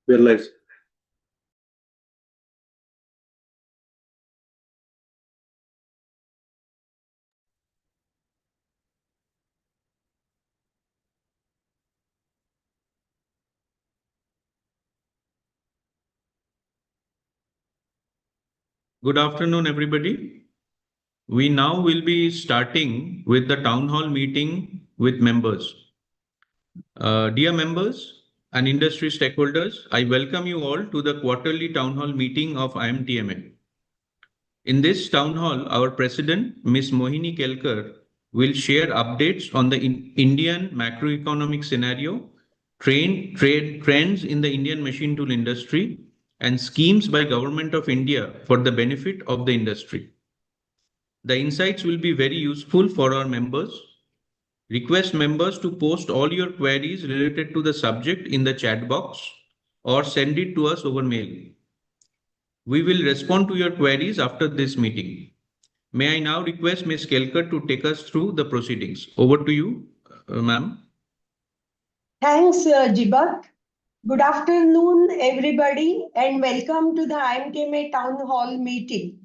We're live. Good afternoon, everybody. We now will be starting with the town hall meeting with members. Dear members and industry stakeholders, I welcome you all to the quarterly town hall meeting of IMTMA. In this town hall, our president, Ms. Mohini Kelkar, will share updates on the Indian macroeconomic scenario, trends in the Indian machine tool industry, and schemes by Government of India for the benefit of the industry. The insights will be very useful for our members. Request members to post all your queries related to the subject in the chat box or send it to us over mail. We will respond to your queries after this meeting. May I now request Ms. Kelkar to take us through the proceedings. Over to you, ma'am. Thanks, Jibak. Good afternoon, everybody, and welcome to the IMTMA Town Hall meeting.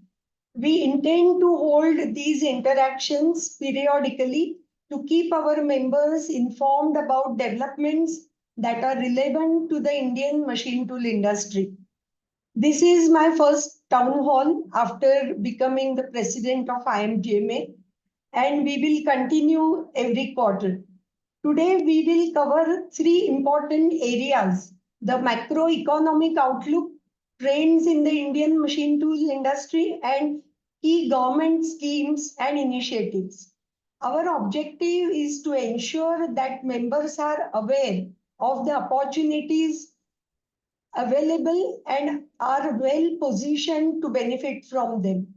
We intend to hold these interactions periodically to keep our members informed about developments that are relevant to the Indian machine tool industry. This is my first town hall after becoming the president of IMTMA, and we will continue every quarter. Today, we will cover three important areas: the macroeconomic outlook, trends in the Indian machine tool industry, and key government schemes and initiatives. Our objective is to ensure that members are aware of the opportunities available and are well positioned to benefit from them.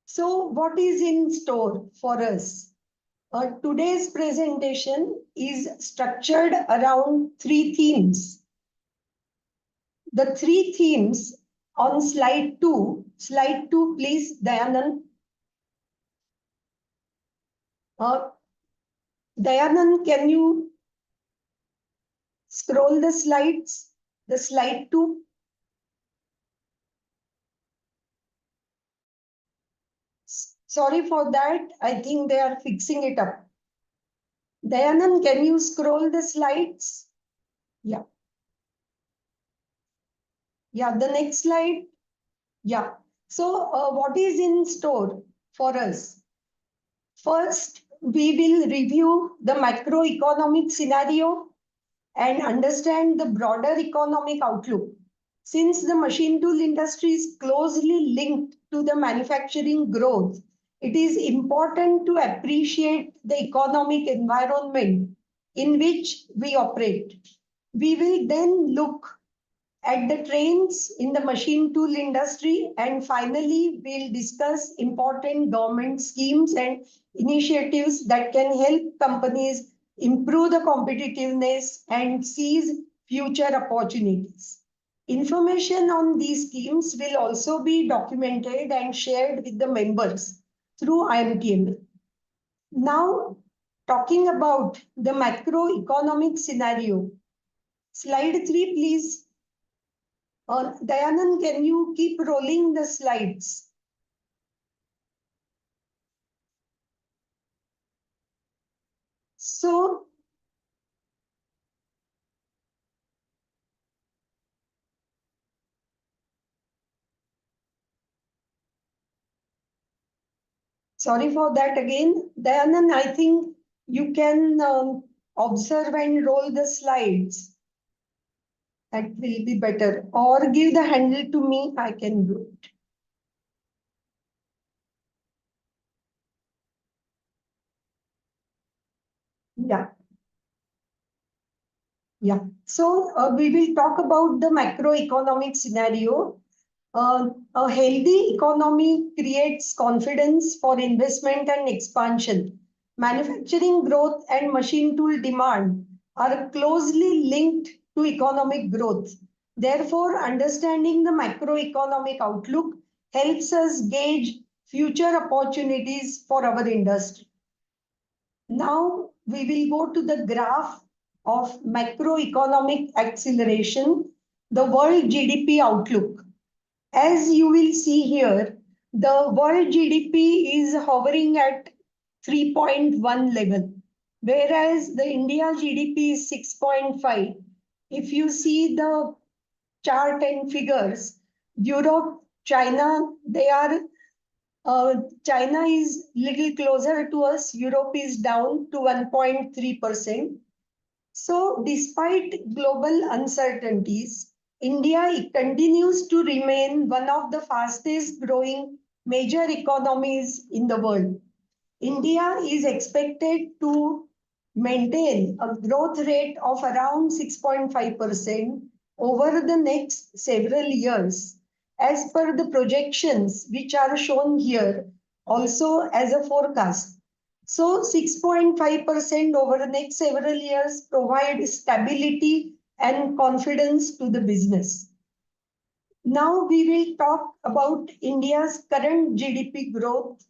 So, what is in store for us? Today's presentation is structured around three themes. The three themes on slide 2, please, Dayanand. Dayanand, can you scroll the slides? The slide 2. Sorry for that. I think they are fixing it up. Dayanand, can you scroll the slides? Yeah. Yeah, the next slide. Yeah. So what is in store for us? First, we will review the macroeconomic scenario and understand the broader economic outlook. Since the machine tool industry is closely linked to the manufacturing growth, it is important to appreciate the economic environment in which we operate. We will then look at the trends in the machine tool industry, and finally, we'll discuss important government schemes and initiatives that can help companies improve the competitiveness and seize future opportunities. Information on these schemes will also be documented and shared with the members through IMTMA. Now, talking about the macroeconomic scenario. Slide 3, please. Dayanand, can you keep rolling the slides? So, sorry for that again. Dayanand, I think you can observe and roll the slides. That will be better. Or give the handle to me, I can do it. Yeah. Yeah. So we will talk about the macroeconomic scenario. A healthy economy creates confidence for investment and expansion. Manufacturing growth and machine tool demand are closely linked to economic growth. Therefore, understanding the macroeconomic outlook helps us gauge future opportunities for our industry. Now, we will go to the graph of macroeconomic acceleration, the world GDP outlook. As you will see here, the world GDP is hovering at 3.1 level, whereas the India GDP is 6.5. If you see the chart and figures, Europe, China, China is little closer to us. Europe is down to 1.3%. So, despite global uncertainties, India continues to remain one of the fastest growing major economies in the world. India is expected to maintain a growth rate of around 6.5% over the next several years, as per the projections which are shown here, also as a forecast. So 6.5% over the next several years provide stability and confidence to the business. Now we will talk about India's current GDP growth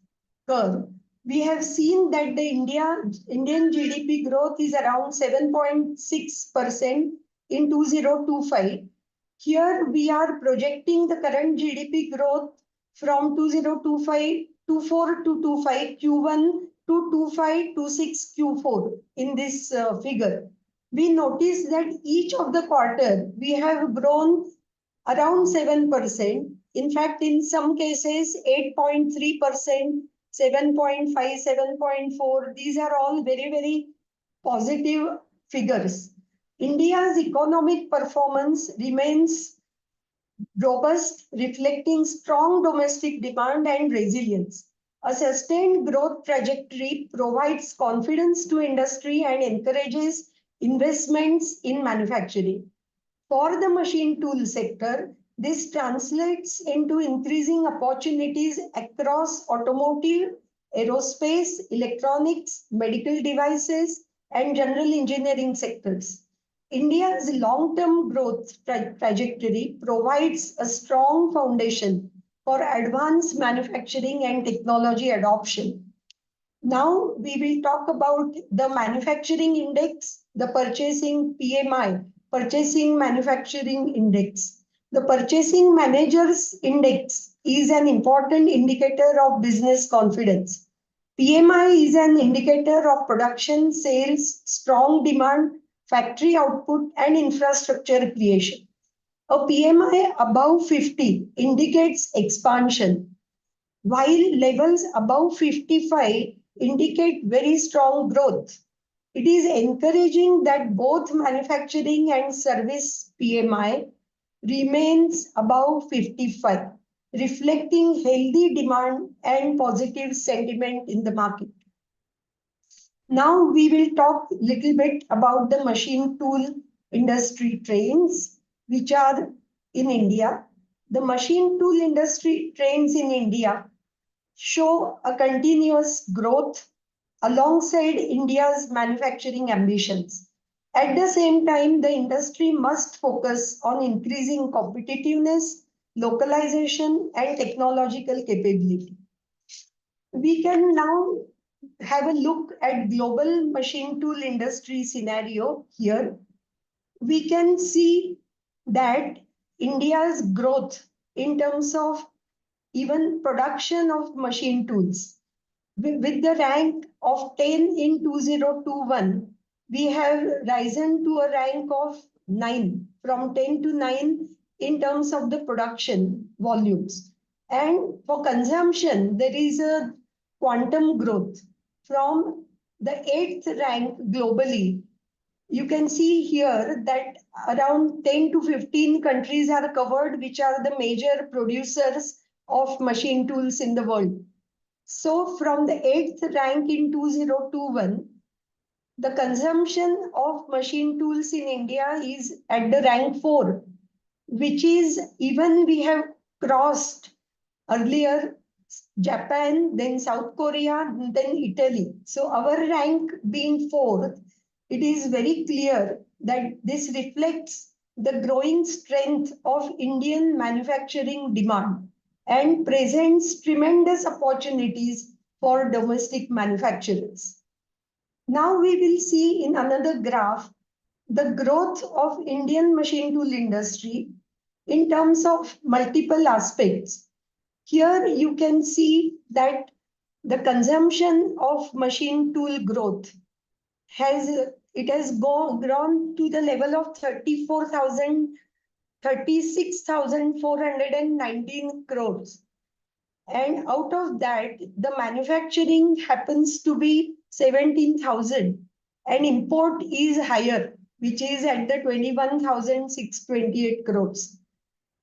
curve. We have seen that the Indian GDP growth is around 7.6% in 2025. Here we are projecting the current GDP growth from 2025 24 to 25 Q1 to 25 26 Q4 in this figure. We notice that each of the quarter we have grown around 7%. In fact, in some cases, 8.3%, 7.5, 7.4. These are all very, very positive figures. India's economic performance remains robust, reflecting strong domestic demand and resilience. A sustained growth trajectory provides confidence to industry and encourages investments in manufacturing. For the machine tool sector, this translates into increasing opportunities across automotive, aerospace, electronics, medical devices, and general engineering sectors. India's long-term growth trajectory provides a strong foundation for advanced manufacturing and technology adoption. Now we will talk about the manufacturing index, the purchasing PMI, Purchasing Manufacturing Index. The Purchasing Managers Index is an important indicator of business confidence. PMI is an indicator of production, sales, strong demand, factory output, and infrastructure creation. A PMI above 50 indicates expansion, while levels above 55 indicate very strong growth. It is encouraging that both manufacturing and service PMI remains above 55, reflecting healthy demand and positive sentiment in the market. Now we will talk a little bit about the machine tool industry trends which are in India. The machine tool industry trends in India show a continuous growth alongside India's manufacturing ambitions. At the same time, the industry must focus on increasing competitiveness, localization, and technological capability. We can now have a look at global machine tool industry scenario here. We can see that India's growth in terms of even production of machine tools. With the rank of 10 in 2021, we have risen to a rank of 9, from 10 to 9 in terms of the production volumes. And for consumption, there is a quantum growth from the 8th rank globally. You can see here that around 10 to 15 countries are covered, which are the major producers of machine tools in the world. So from the 8th rank in 2021, the consumption of machine tools in India is at the rank 4, which is even we have crossed earlier Japan, then South Korea, then Italy. So our rank being 4th, it is very clear that this reflects the growing strength of Indian manufacturing demand and presents tremendous opportunities for domestic manufacturers. Now we will see in another graph the growth of Indian machine tool industry in terms of multiple aspects. Here you can see that the consumption of machine tool growth has grown to the level of 36,419 crores. And out of that, the manufacturing happens to be 17,000 and import is higher, which is at the 21,628 crores.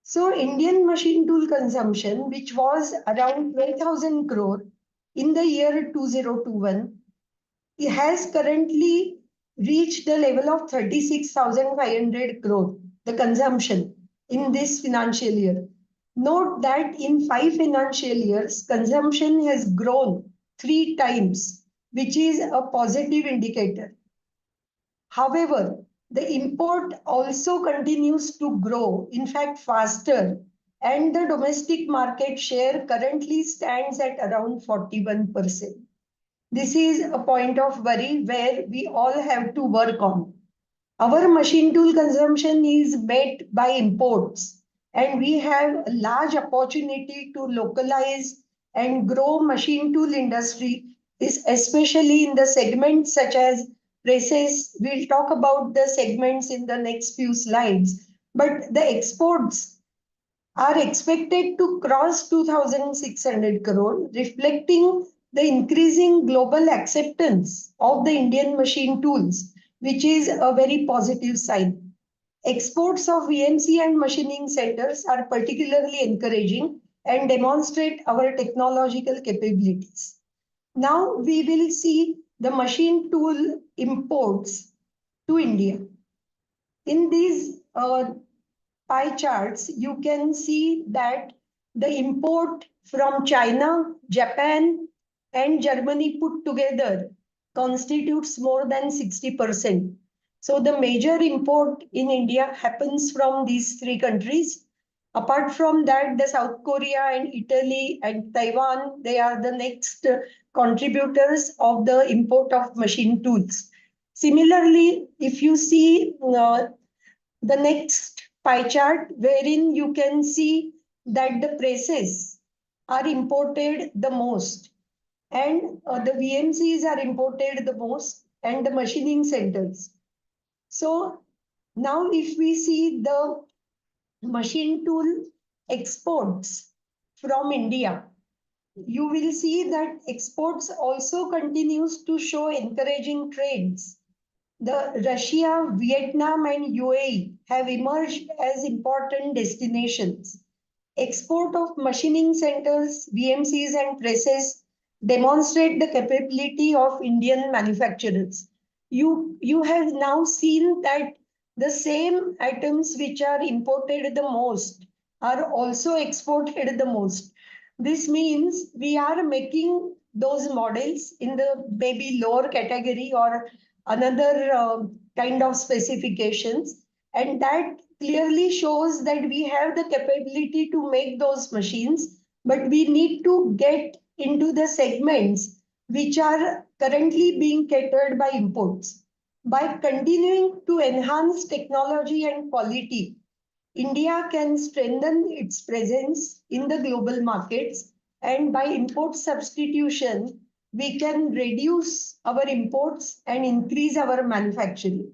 So Indian machine tool consumption, which was around 12,000 crore in the year 2021, it has currently reached the level of 36,500 crore, the consumption in this financial year. Note that in 5 financial years, consumption has grown 3 times, which is a positive indicator. However, the import also continues to grow, in fact, faster, and the domestic market share currently stands at around 41%. This is a point of worry where we all have to work on. Our machine tool consumption is met by imports, and we have a large opportunity to localize and grow machine tool industry, is especially in the segments such as presses. We'll talk about the segments in the next few slides, but the exports are expected to cross 2,600 crore, reflecting the increasing global acceptance of the Indian machine tools, which is a very positive sign. Exports of VMC and machining centers are particularly encouraging and demonstrate our technological capabilities. Now we will see the machine tool imports to India. In these pie charts, you can see that the import from China, Japan, and Germany put together constitutes more than 60%. So the major import in India happens from these 3 countries. Apart from that, the South Korea and Italy and Taiwan, they are the next contributors of the import of machine tools. Similarly, if you see the next pie chart, wherein you can see that the presses are imported the most, and the VMCs are imported the most, and the machining centers. So now if we see the machine tool exports from India, you will see that exports also continues to show encouraging trends. The Russia, Vietnam, and UAE have emerged as important destinations. Export of machining centers, VMCs, and presses demonstrate the capability of Indian manufacturers. You have now seen that the same items which are imported the most are also exported the most. This means we are making those models in the maybe lower category or another kind of specifications, and that clearly shows that we have the capability to make those machines, but we need to get into the segments which are currently being catered by imports. By continuing to enhance technology and quality, India can strengthen its presence in the global markets, and by import substitution, we can reduce our imports and increase our manufacturing.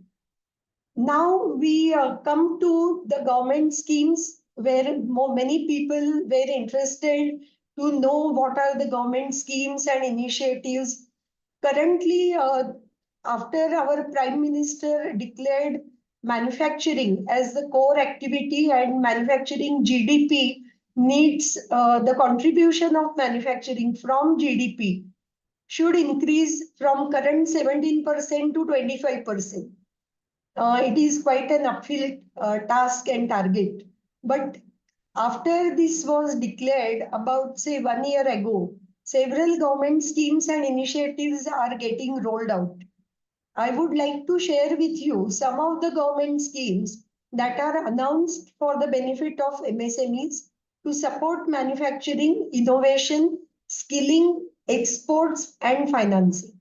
Now we come to the government schemes where many people were interested to know what are the government schemes and initiatives. Currently, after our Prime Minister declared manufacturing as the core activity and manufacturing GDP needs the contribution of manufacturing from GDP should increase from current 17% to 25%. It is quite an uphill task and target. But after this was declared about, say, 1 year ago, several government schemes and initiatives are getting rolled out. I would like to share with you some of the government schemes that are announced for the benefit of MSMEs to support manufacturing, innovation, skilling, exports, and financing.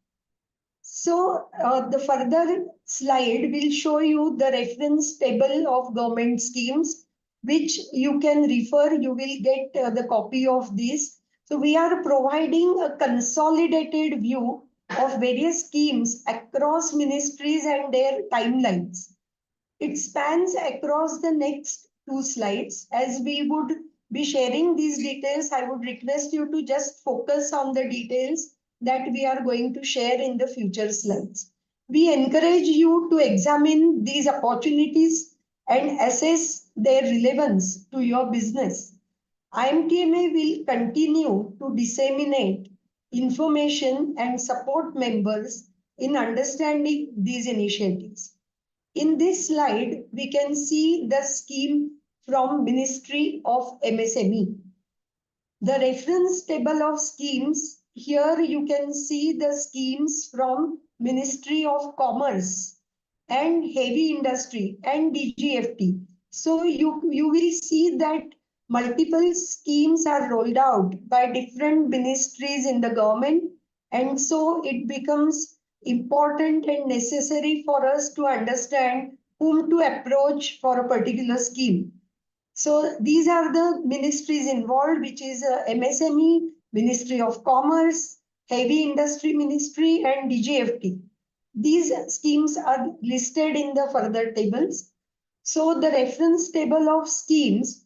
So the further slide will show you the reference table of government schemes, which you can refer. You will get the copy of this. So we are providing a consolidated view of various schemes across ministries and their timelines. It spans across the next two slides. As we would be sharing these details, I would request you to just focus on the details that we are going to share in the future slides. We encourage you to examine these opportunities and assess their relevance to your business. IMTMA will continue to disseminate information and support members in understanding these initiatives. In this slide, we can see the scheme from Ministry of MSME. The reference table of schemes, here you can see the schemes from Ministry of Commerce and Heavy Industry and DGFT. So you will see that multiple schemes are rolled out by different ministries in the government, and so it becomes important and necessary for us to understand whom to approach for a particular scheme. So these are the ministries involved, which is MSME, Ministry of Commerce, Heavy Industry Ministry, and DGFT. These schemes are listed in the further tables. So the reference table of schemes,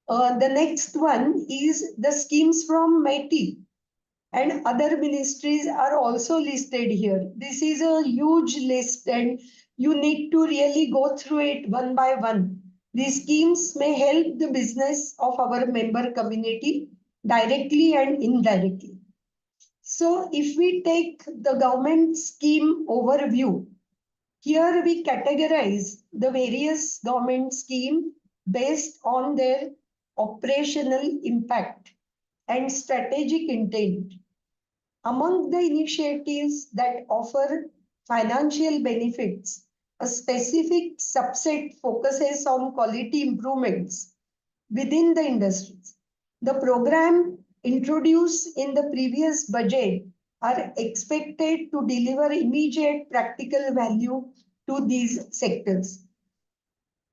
the next one is the schemes from METI, and other ministries are also listed here. This is a huge list and you need to really go through it one by one. These schemes may help the business of our member community directly and indirectly. So if we take the government scheme overview, here we categorize the various government schemes based on their operational impact and strategic intent. Among the initiatives that offer financial benefits, a specific subset focuses on quality improvements within the industries. The program introduced in the previous budget are expected to deliver immediate practical value to these sectors.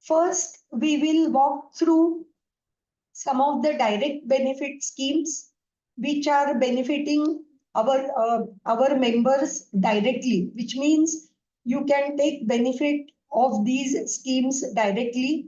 First, we will walk through some of the direct benefit schemes which are benefiting our members directly, which means you can take benefit of these schemes directly.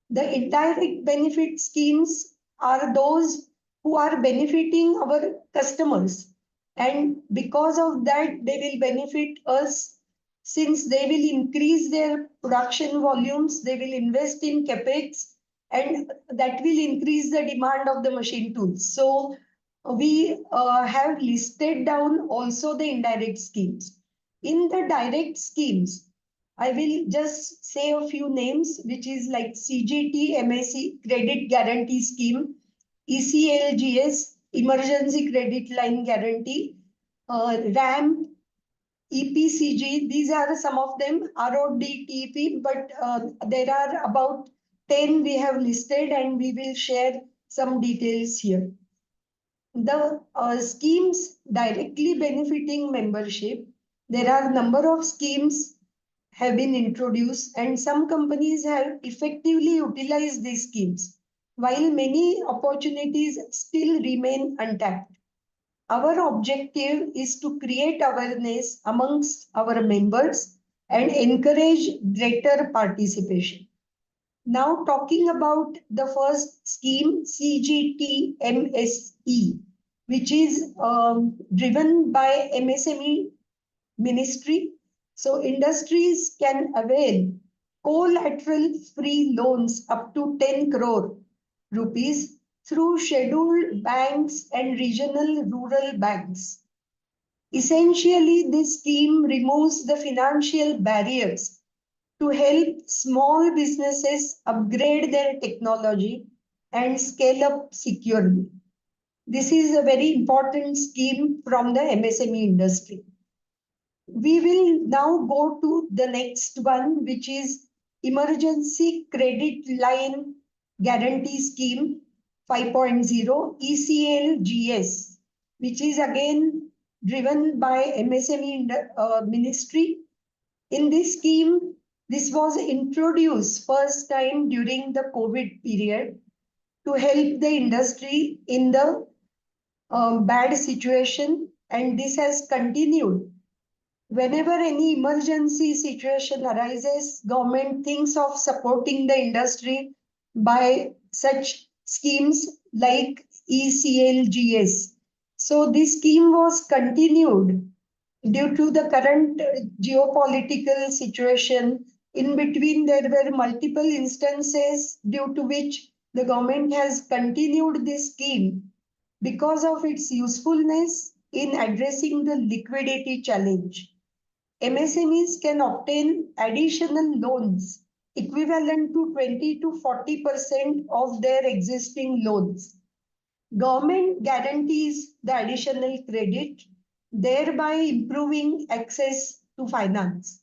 The indirect benefit schemes are those who are benefiting our customers, and because of that they will benefit us, since they will increase their production volumes, they will invest in capex, and that will increase the demand of the machine tools. So we have listed down also the indirect schemes. In the direct schemes, I will just say a few names, which is like CGT MSC Credit Guarantee Scheme, ECLGS Emergency Credit Line Guarantee, RAM, EPCG. These are some of them, RODTP, but there are about 10 we have listed, and we will share some details here. The schemes directly benefiting membership, there are number of schemes have been introduced, and some companies have effectively utilized these schemes, while many opportunities still remain untapped. Our objective is to create awareness amongst our members and encourage greater participation. Now talking about the first scheme, CGTMSE, which is driven by MSME Ministry. So industries can avail collateral-free loans up to 10 crore rupees through scheduled banks and regional rural banks. Essentially, this scheme removes the financial barriers to help small businesses upgrade their technology and scale up securely. This is a very important scheme from the MSME industry. We will now go to the next one, which is Emergency Credit Line Guarantee Scheme 5.0 ECLGS, which is again driven by MSME Ministry. In this scheme, this was introduced first time during the COVID period to help the industry in the bad situation, and this has continued. Whenever any emergency situation arises, government thinks of supporting the industry by such schemes like ECLGS. So this scheme was continued due to the current geopolitical situation. In between, there were multiple instances due to which the government has continued this scheme because of its usefulness in addressing the liquidity challenge. MSMEs can obtain additional loans equivalent to 20 to 40% of their existing loans. Government guarantees the additional credit, thereby improving access to finance.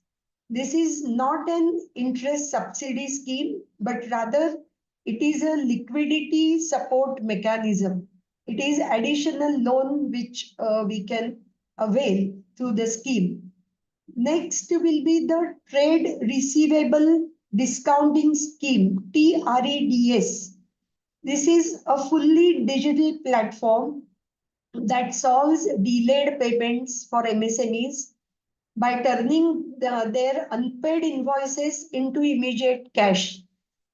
This is not an interest subsidy scheme, but rather it is a liquidity support mechanism. It is additional loan which we can avail through the scheme. Next will be the Trade Receivable Discounting Scheme, TREDS. This is a fully digital platform that solves delayed payments for MSMEs by turning their unpaid invoices into immediate cash.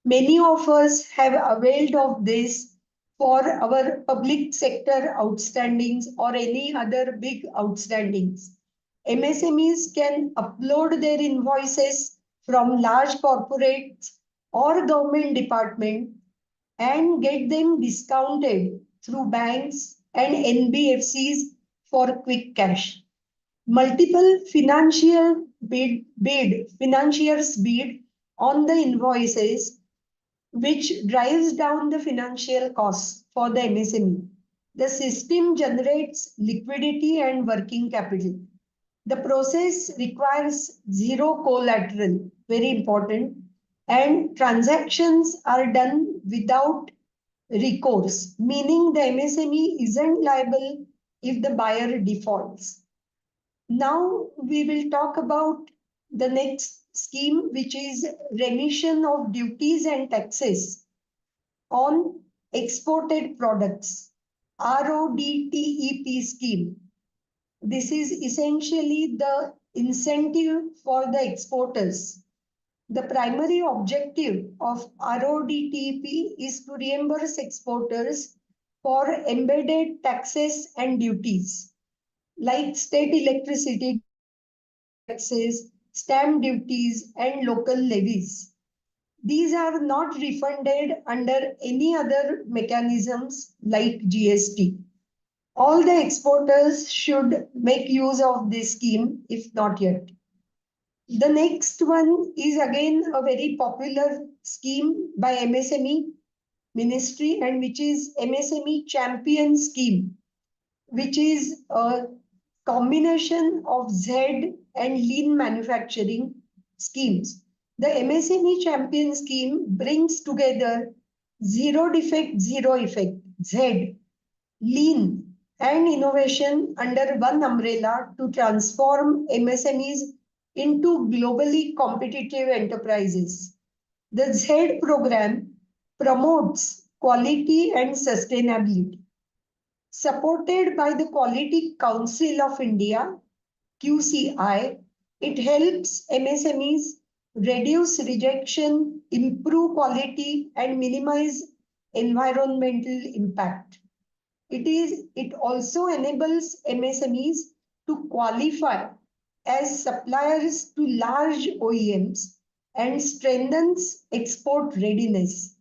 Many of us have availed of this for our public sector outstandings or any other big outstandings. MSMEs can upload their invoices from large corporates or government department and get them discounted through banks and NBFCs for quick cash. Multiple financiers bid on the invoices, which drives down the financial costs for the MSME. The system generates liquidity and working capital. The process requires zero collateral, very important, and transactions are done without recourse, meaning the MSME isn't liable if the buyer defaults. Now we will talk about the next scheme, which is remission of duties and taxes on exported products, RODTEP scheme. This is essentially the incentive for the exporters. The primary objective of RODTEP is to reimburse exporters for embedded taxes and duties like state electricity taxes, stamp duties, and local levies. These are not refunded under any other mechanisms like GST. All the exporters should make use of this scheme, if not yet. The next one is again a very popular scheme by MSME Ministry, and which is MSME Champion Scheme, which is a combination of Z and lean manufacturing schemes. The MSME Champion Scheme brings together zero defect, zero effect, Z, lean, and innovation under one umbrella to transform MSMEs into globally competitive enterprises. The Z program promotes quality and sustainability. Supported by the Quality Council of India, QCI, it helps MSMEs reduce rejection, improve quality, and minimize environmental impact. It also enables MSMEs to qualify as suppliers to large OEMs and strengthens export readiness.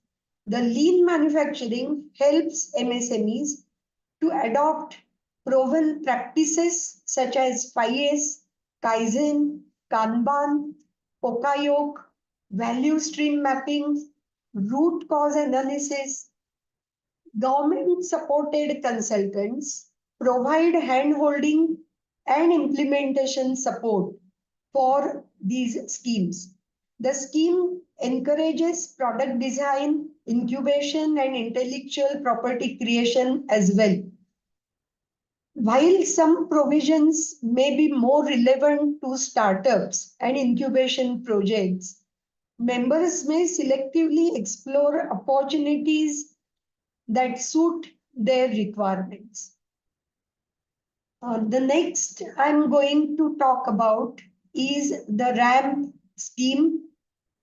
The lean manufacturing helps MSMEs to adopt proven practices such as 5S, Kaizen, Kanban, Pokayoke, value stream mapping, root cause analysis. Government supported consultants provide hand-holding and implementation support for these schemes. The scheme encourages product design, incubation, and intellectual property creation as well. While some provisions may be more relevant to startups and incubation projects, members may selectively explore opportunities that suit their requirements. The next I'm going to talk about is the RAMP scheme,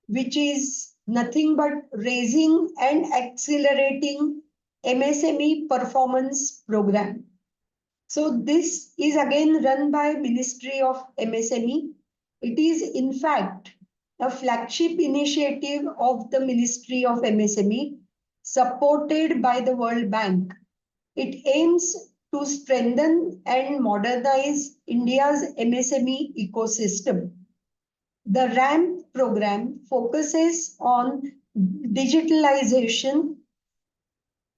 which is nothing but raising and accelerating MSME performance program. So this is again run by Ministry of MSME. It is in fact a flagship initiative of the Ministry of MSME supported by the World Bank. It aims to strengthen and modernize India's MSME ecosystem. The RAMP program focuses on digitalization,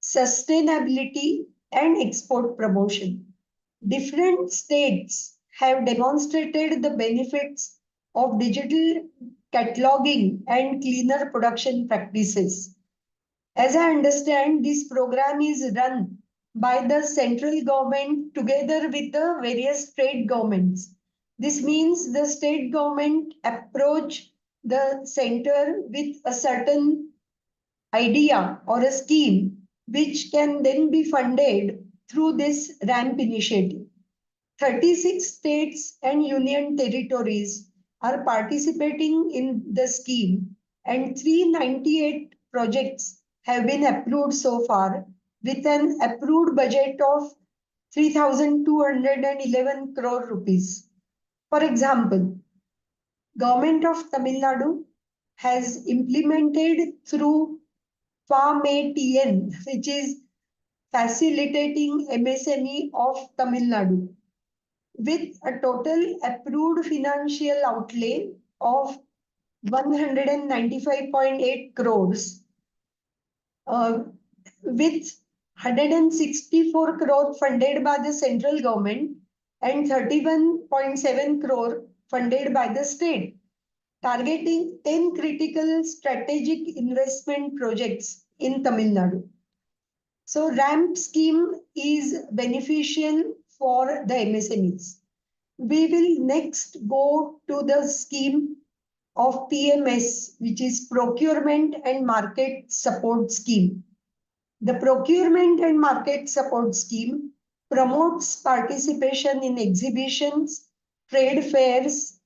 sustainability, and export promotion. Different states have demonstrated the benefits of digital cataloging and cleaner production practices. As I understand, this program is run by the central government together with the various state governments. This means the state government approach the center with a certain idea or a scheme which can then be funded through this RAMP initiative. 36 states and union territories are participating in the scheme, and 398 projects have been approved so far with an approved budget of 3,211 crore rupees. For example, Government of Tamil Nadu has implemented through FARM-ATN, which is Facilitating MSME of Tamil Nadu, with a total approved financial outlay of 195.8 crores, with 164 crore funded by the central government and 31.7 crore funded by the state, targeting 10 critical strategic investment projects in Tamil Nadu. So RAMP scheme is beneficial for the MSMEs. We will next go to the scheme of PMS, which is Procurement and Market Support Scheme. The Procurement and Market Support Scheme promotes participation in exhibitions, trade fairs,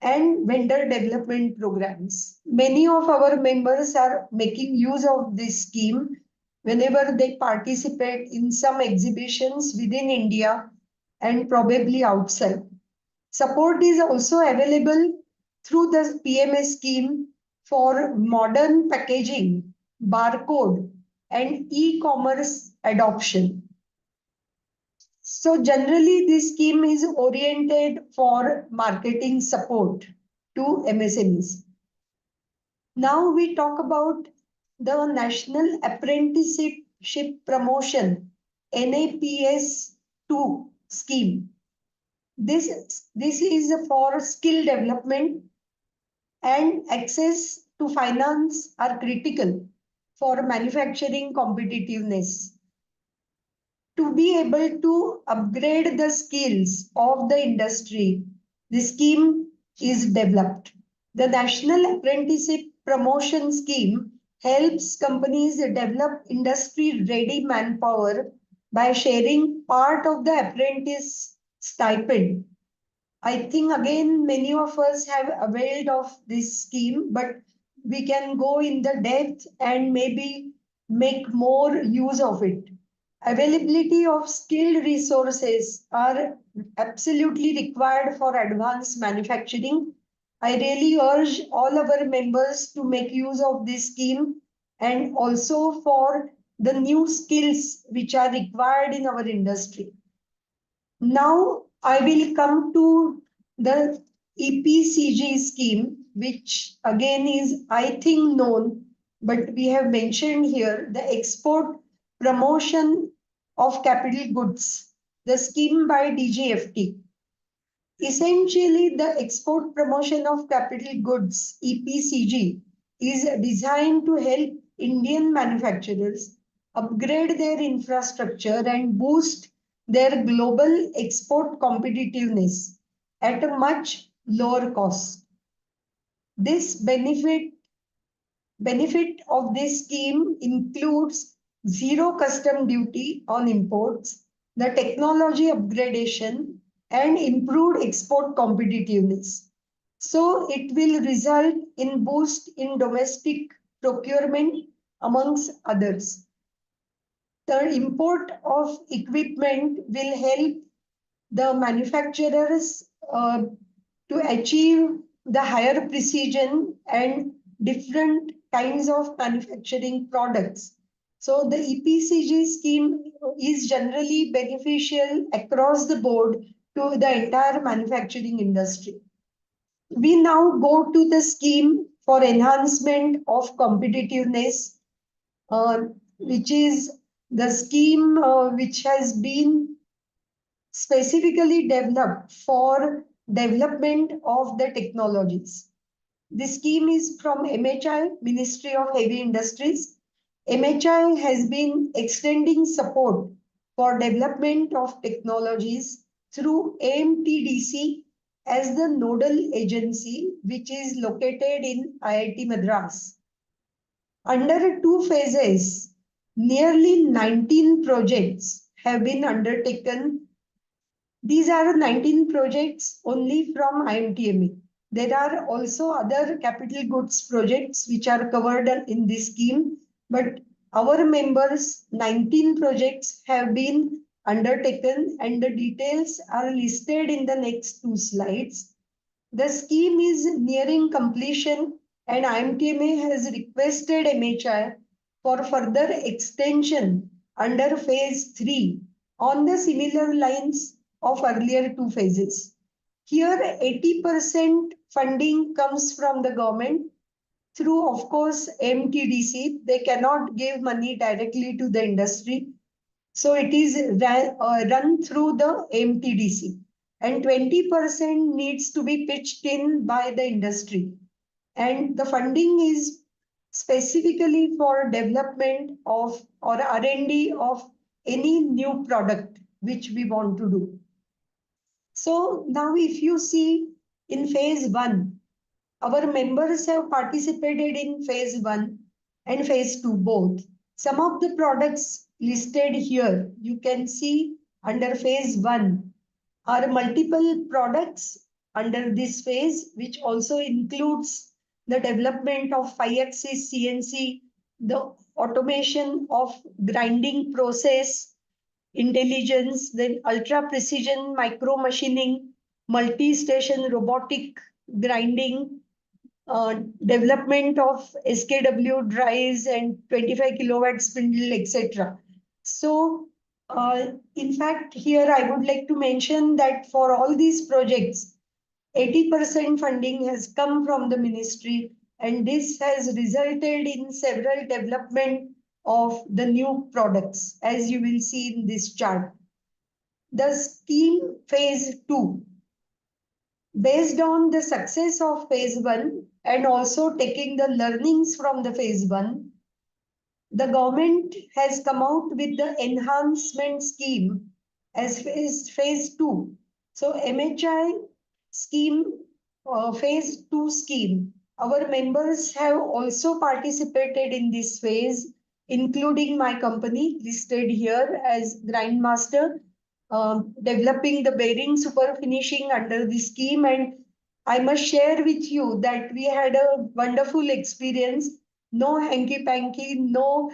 and vendor development programs. Many of our members are making use of this scheme whenever they participate in some exhibitions within India and probably outside. Support is also available through the PMS scheme for modern packaging, barcode, and e-commerce adoption. So generally, this scheme is oriented for marketing support to MSMEs. Now we talk about the National Apprenticeship Promotion NAPS 2 scheme. This is for skill development, and access to finance are critical for manufacturing competitiveness. To be able to upgrade the skills of the industry, the scheme is developed. The National Apprenticeship Promotion Scheme helps companies develop industry-ready manpower by sharing part of the apprentice stipend. I think again, many of us have availed of this scheme, but we can go in the depth and maybe make more use of it. Availability of skilled resources are absolutely required for advanced manufacturing. I really urge all our members to make use of this scheme and also for the new skills which are required in our industry. Now I will come to the EPCG scheme, which again is, I think, known, but we have mentioned here the Export Promotion of Capital Goods, the scheme by DGFT. Essentially, the Export Promotion of Capital Goods, EPCG, is designed to help Indian manufacturers upgrade their infrastructure and boost their global export competitiveness at a much lower cost. This benefit of this scheme includes zero custom duty on imports, the technology upgradation, and improved export competitiveness. So it will result in boost in domestic procurement amongst others. The import of equipment will help the manufacturers to achieve the higher precision and different kinds of manufacturing products. So the EPCG scheme is generally beneficial across the board to the entire manufacturing industry. We now go to the scheme for enhancement of competitiveness, which is the scheme which has been specifically developed for development of the technologies. The scheme is from MHI, Ministry of Heavy Industries. MHI has been extending support for development of technologies through AMTDC as the nodal agency, which is located in IIT Madras. Under two phases, nearly 19 projects have been undertaken. These are 19 projects only from IMTMA. There are also other capital goods projects which are covered in this scheme, but our members, 19 projects have been undertaken and the details are listed in the next two slides. The scheme is nearing completion and IMTMA has requested MHI for further extension under phase 3 on the similar lines of earlier two phases. Here, 80% funding comes from the government through, of course, MTDC. They cannot give money directly to the industry. So it is run through the MTDC. And 20% needs to be pitched in by the industry. And the funding is specifically for development of or R&D of any new product which we want to do. So now if you see in phase 1, our members have participated in phase 1 and phase 2 both. Some of the products listed here, you can see under phase 1 are multiple products under this phase, which also includes the development of 5-axis CNC, the automation of grinding process, intelligence, then ultra precision micro machining, multi-station robotic grinding, development of SKW drives and 25 kilowatt spindle, etc. So, in fact, here I would like to mention that for all these projects, 80% funding has come from the ministry, and this has resulted in several development of the new products, as you will see in this chart. The scheme phase 2, based on the success of phase 1 and also taking the learnings from the phase 1, the government has come out with the enhancement scheme as phase 2. So MHI scheme, phase 2 scheme, our members have also participated in this phase, including my company listed here as Grindmaster, developing the bearing super finishing under the scheme. And I must share with you that we had a wonderful experience. No hanky-panky, no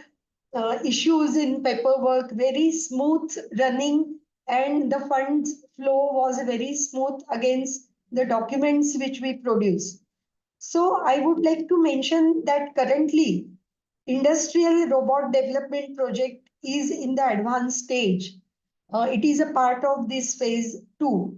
issues in paperwork, very smooth running, and the funds flow was very smooth against the documents which we produce. So I would like to mention that currently industrial robot development project is in the advanced stage. It is a part of this phase 2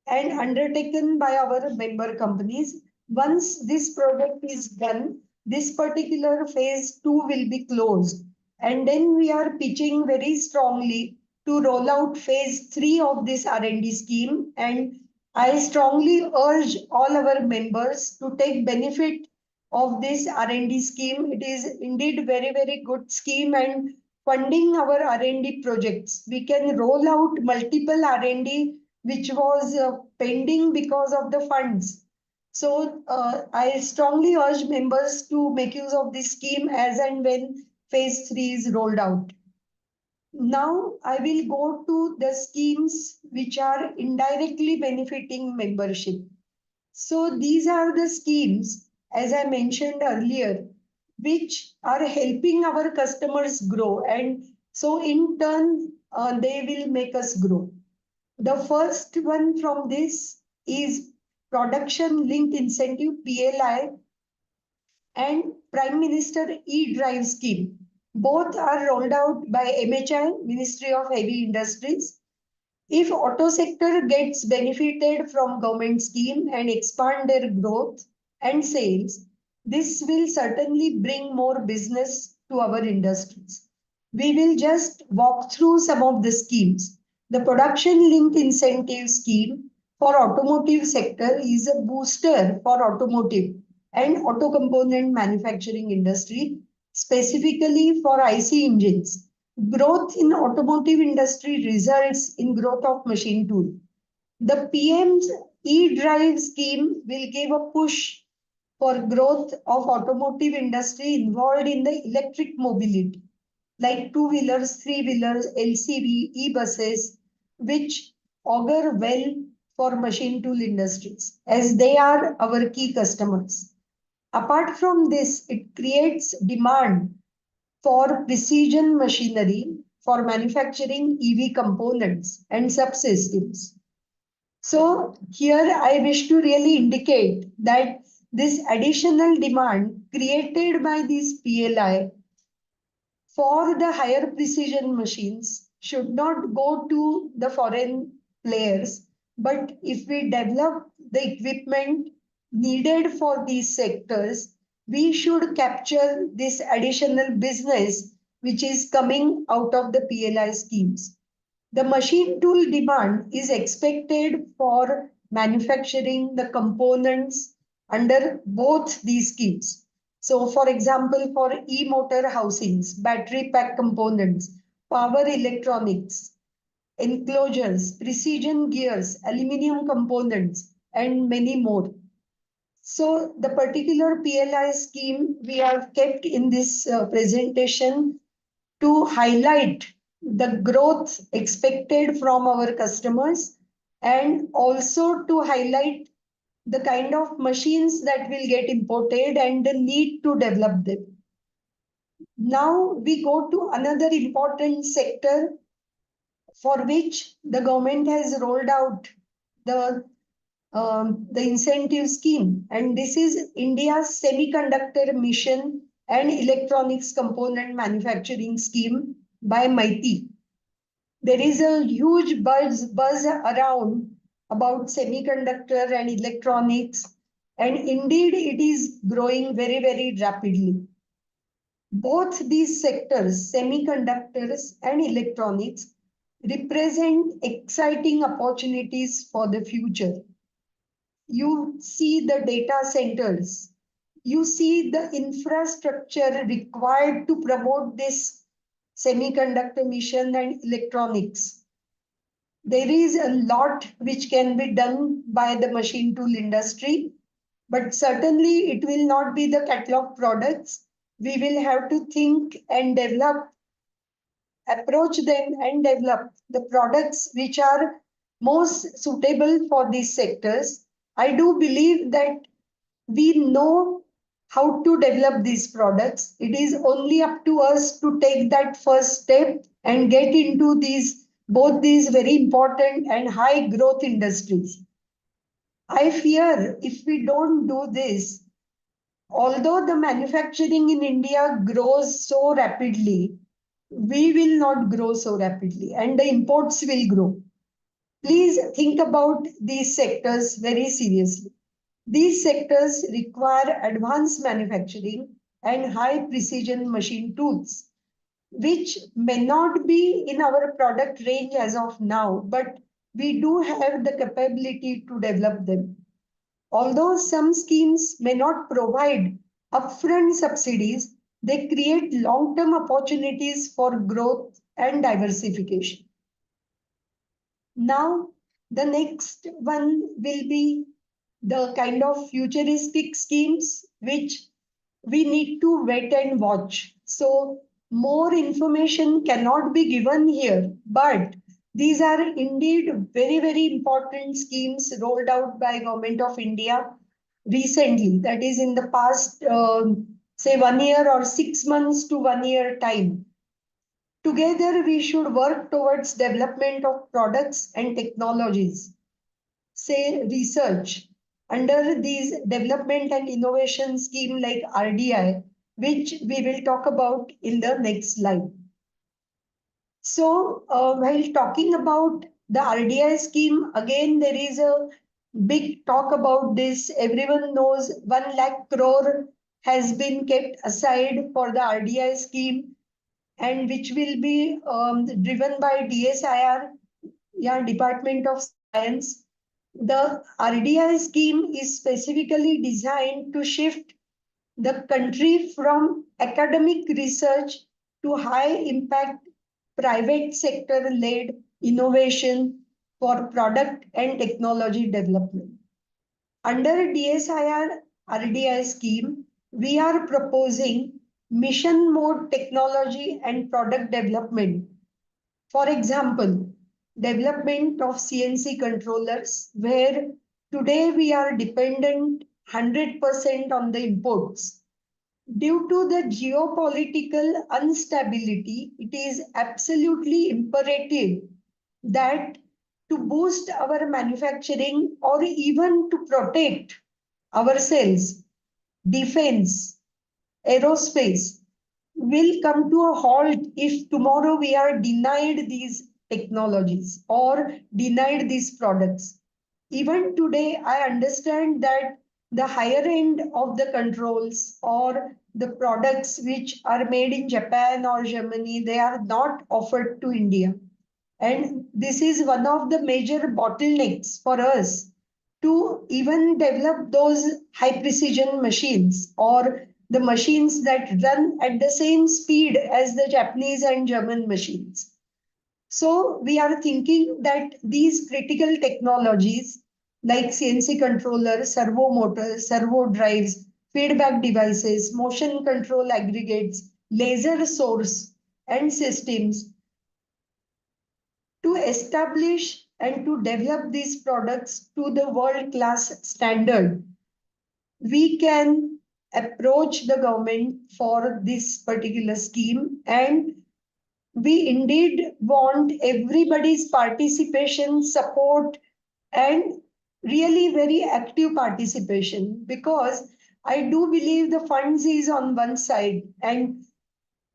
and undertaken by our member companies. Once this project is done, this particular phase 2 will be closed. And then we are pitching very strongly to roll out phase 3 of this R&D scheme. And I strongly urge all our members to take benefit of this R&D scheme. It is indeed very, very good scheme, and funding our R&D projects. We can roll out multiple R&D which was pending because of the funds. So I strongly urge members to make use of this scheme as and when phase 3 is rolled out. Now I will go to the schemes which are indirectly benefiting membership. So these are the schemes, as I mentioned earlier, which are helping our customers grow. And so in turn, they will make us grow. The first one from this is Production Linked Incentive, PLI, and Prime Minister E-Drive scheme. Both are rolled out by MHI, Ministry of Heavy Industries. If auto sector gets benefited from government scheme and expand their growth and sales, this will certainly bring more business to our industries. We will just walk through some of the schemes. The production linked incentive scheme for automotive sector is a booster for automotive and auto component manufacturing industry, specifically for IC engines. Growth in automotive industry results in growth of machine tool. The PM's e-drive scheme will give a push for growth of automotive industry involved in the electric mobility, like two-wheelers, three-wheelers, LCV, e-buses, which augur well for machine tool industries, as they are our key customers. Apart from this, it creates demand for precision machinery for manufacturing EV components and subsystems. So here I wish to really indicate that this additional demand created by this PLI for the higher precision machines should not go to the foreign players, but if we develop the equipment needed for these sectors, we should capture this additional business which is coming out of the PLI schemes. The machine tool demand is expected for manufacturing the components under both these schemes. So, for example, for e-motor housings, battery pack components, power electronics, enclosures, precision gears, aluminium components, and many more. So, the particular PLI scheme we have kept in this presentation to highlight the growth expected from our customers and also to highlight the kind of machines that will get imported and the need to develop them. Now we go to another important sector for which the government has rolled out the incentive scheme, and this is India's semiconductor mission and electronics component manufacturing scheme by MITI. There is a huge buzz around about semiconductor and electronics, and indeed it is growing very, very rapidly. Both these sectors, semiconductors and electronics, represent exciting opportunities for the future. You see the data centers, you see the infrastructure required to promote this semiconductor mission and electronics. There is a lot which can be done by the machine tool industry, but certainly it will not be the catalog products. We will have to think and develop, approach them and develop the products which are most suitable for these sectors. I do believe that we know how to develop these products. It is only up to us to take that first step and get into these both these very important and high growth industries. I fear if we don't do this, although the manufacturing in India grows so rapidly, we will not grow so rapidly and the imports will grow. Please think about these sectors very seriously. These sectors require advanced manufacturing and high precision machine tools, which may not be in our product range as of now, but we do have the capability to develop them. Although some schemes may not provide upfront subsidies, They create long-term opportunities for growth and diversification. Now, the next one will be the kind of futuristic schemes which we need to wait and watch. So more information cannot be given here, but these are indeed very, very important schemes rolled out by Government of India recently, that is in the past, say 1 year or 6 months to 1 year time. Together, we should work towards development of products and technologies, say research, under these development and innovation scheme like RDI, which we will talk about in the next slide. So, while talking about the RDI scheme, again, there is a big talk about this. Everyone knows 1 lakh crore has been kept aside for the RDI scheme, and which will be driven by DSIR, yeah, Department of Science. The RDI scheme is specifically designed to shift the country from academic research to high impact private sector led innovation for product and technology development. Under DSIR RDI scheme, we are proposing mission mode technology and product development. For example, development of CNC controllers, where today we are dependent 100% on the imports. Due to the geopolitical instability, it is absolutely imperative that to boost our manufacturing or even to protect ourselves, defense, aerospace will come to a halt if tomorrow we are denied these technologies or denied these products. Even today, I understand that the higher end of the controls or the products which are made in Japan or Germany, they are not offered to India. And this is one of the major bottlenecks for us to even develop those high precision machines or the machines that run at the same speed as the Japanese and German machines. So we are thinking that these critical technologies like CNC controllers, servo motors, servo drives, feedback devices, motion control aggregates, laser source and systems, to establish and to develop these products to the world class standard, we can approach the government for this particular scheme, and we indeed want everybody's participation, support, and really very active participation, because I do believe the funds is on one side and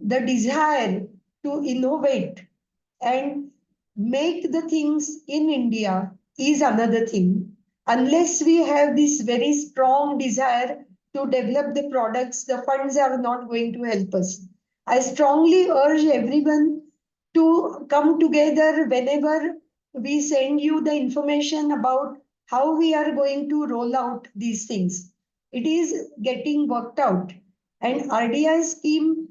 the desire to innovate and make the things in India is another thing. Unless we have this very strong desire to develop the products, the funds are not going to help us. I strongly urge everyone to come together whenever we send you the information about how we are going to roll out these things. It is getting worked out. And RDI scheme,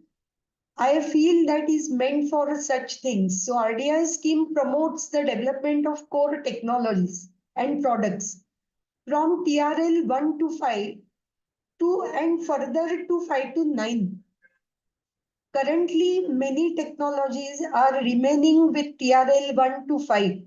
I feel, that is meant for such things. So RDI scheme promotes the development of core technologies and products from TRL 1 to 5 to and further to 5 to 9. Currently, many technologies are remaining with TRL 1 to 5.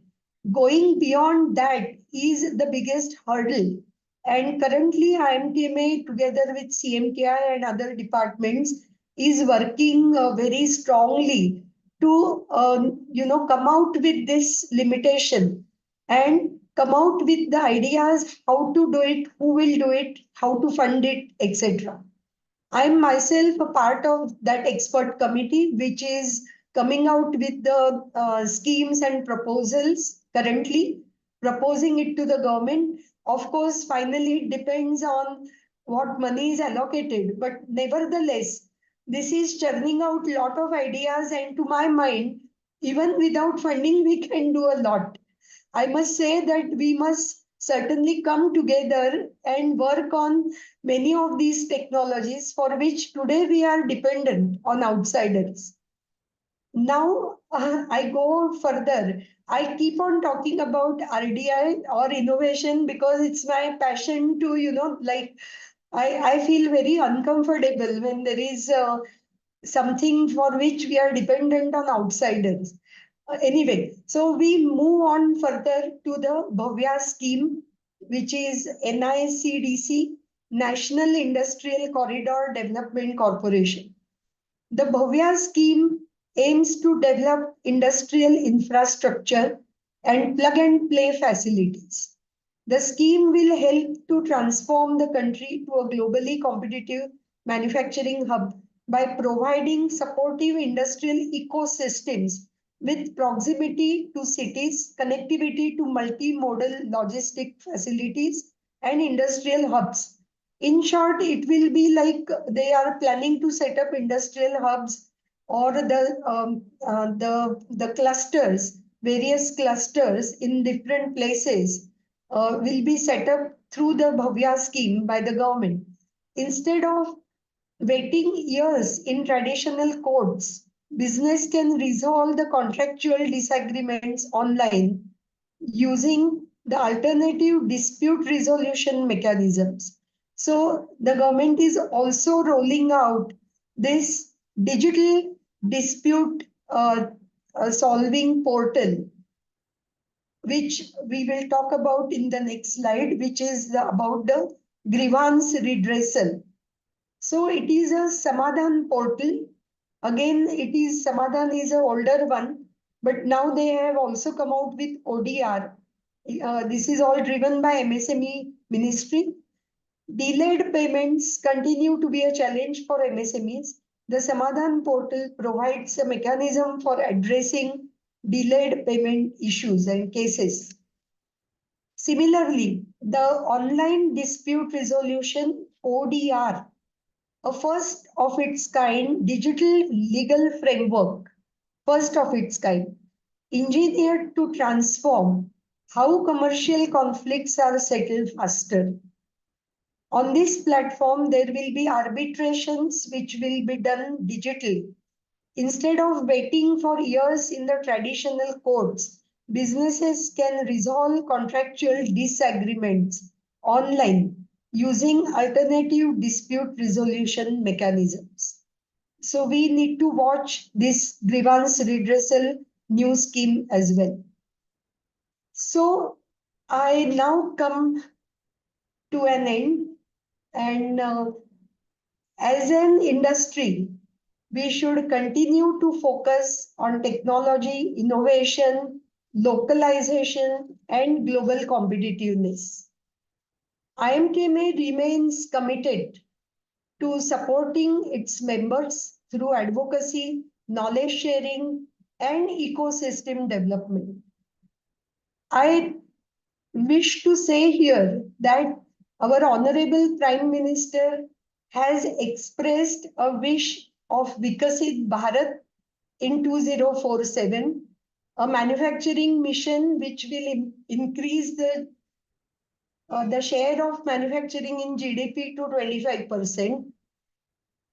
Going beyond that is the biggest hurdle. And currently, IMTMA, together with CMTI and other departments, is working very strongly to come out with this limitation and come out with the ideas how to do it, who will do it, how to fund it, etc. I'm myself a part of that expert committee, which is coming out with the schemes and proposals currently, proposing it to the government. Of course, finally, it depends on what money is allocated. But nevertheless, this is churning out a lot of ideas. And to my mind, even without funding, we can do a lot. I must say that we must certainly come together and work on many of these technologies for which today we are dependent on outsiders. Now, I go further. I keep on talking about RDI or innovation because it's my passion to, I feel very uncomfortable when there is something for which we are dependent on outsiders. Anyway, so we move on further to the Bhavya scheme, which is NICDC, National Industrial Corridor Development Corporation. The Bhavya scheme aims to develop industrial infrastructure and plug and play facilities. The scheme will help to transform the country to a globally competitive manufacturing hub by providing supportive industrial ecosystems with proximity to cities, connectivity to multimodal logistic facilities, and industrial hubs. In short, it will be like they are planning to set up industrial hubs or the clusters, various clusters in different places will be set up through the Bhavya scheme by the government. Instead of waiting years in traditional courts, business can resolve the contractual disagreements online using the alternative dispute resolution mechanisms. So the government is also rolling out this digital dispute solving portal, which we will talk about in the next slide, which is about the grievance redressal. So it is a Samadhan portal. Again, it is Samadhan is an older one, but now they have also come out with ODR. This is all driven by MSME ministry. Delayed payments continue to be a challenge for MSMEs. The Samadhan portal provides a mechanism for addressing delayed payment issues and cases. Similarly, the online dispute resolution ODR, a first of its kind digital legal framework, first of its kind, engineered to transform how commercial conflicts are settled faster. On this platform, there will be arbitrations which will be done digitally. Instead of waiting for years in the traditional courts, businesses can resolve contractual disagreements online using alternative dispute resolution mechanisms. So we need to watch this grievance redressal new scheme as well. So I now come to an end, and as an industry, we should continue to focus on technology, innovation, localization, and global competitiveness. IMTMA remains committed to supporting its members through advocacy, knowledge sharing, and ecosystem development. I wish to say here that our Honorable Prime Minister has expressed a wish of Vikasit Bharat in 2047, a manufacturing mission which will increase the share of manufacturing in GDP to 25%.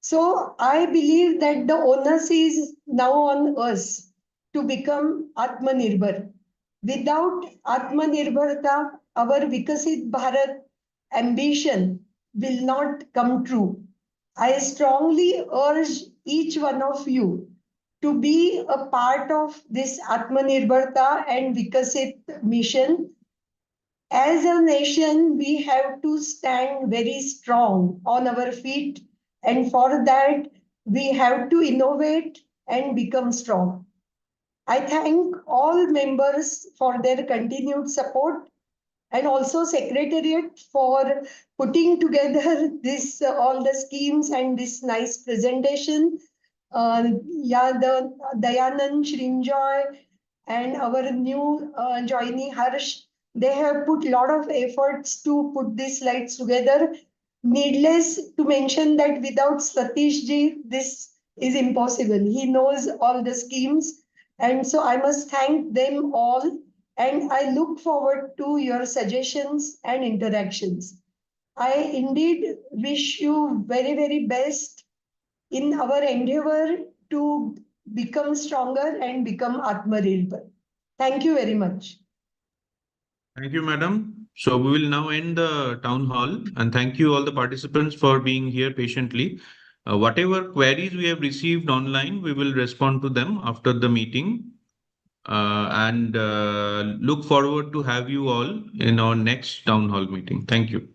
So I believe that the onus is now on us to become Atmanirbhar. Without Atmanirbharta, our Vikasit Bharat ambition will not come true. I strongly urge each one of you to be a part of this Atmanirbharta and Vikasit mission. As a nation, we have to stand very strong on our feet, and for that, we have to innovate and become strong. I thank all members for their continued support, and also Secretariat for putting together this all the schemes and this nice presentation. The Dayanand Shrinjoy and our new joinee Harsh, they have put a lot of efforts to put these slides together. Needless to mention that without Satish ji, this is impossible. He knows all the schemes, and so I must thank them all. and I look forward to your suggestions and interactions. I indeed wish you very, very best in our endeavor to become stronger and become Atmanirbhar. Thank you very much. Thank you, madam. So we will now end the town hall, and thank you all the participants for being here patiently. Whatever queries we have received online, we will respond to them after the meeting. And look forward to have you all in our next town hall meeting. Thank you.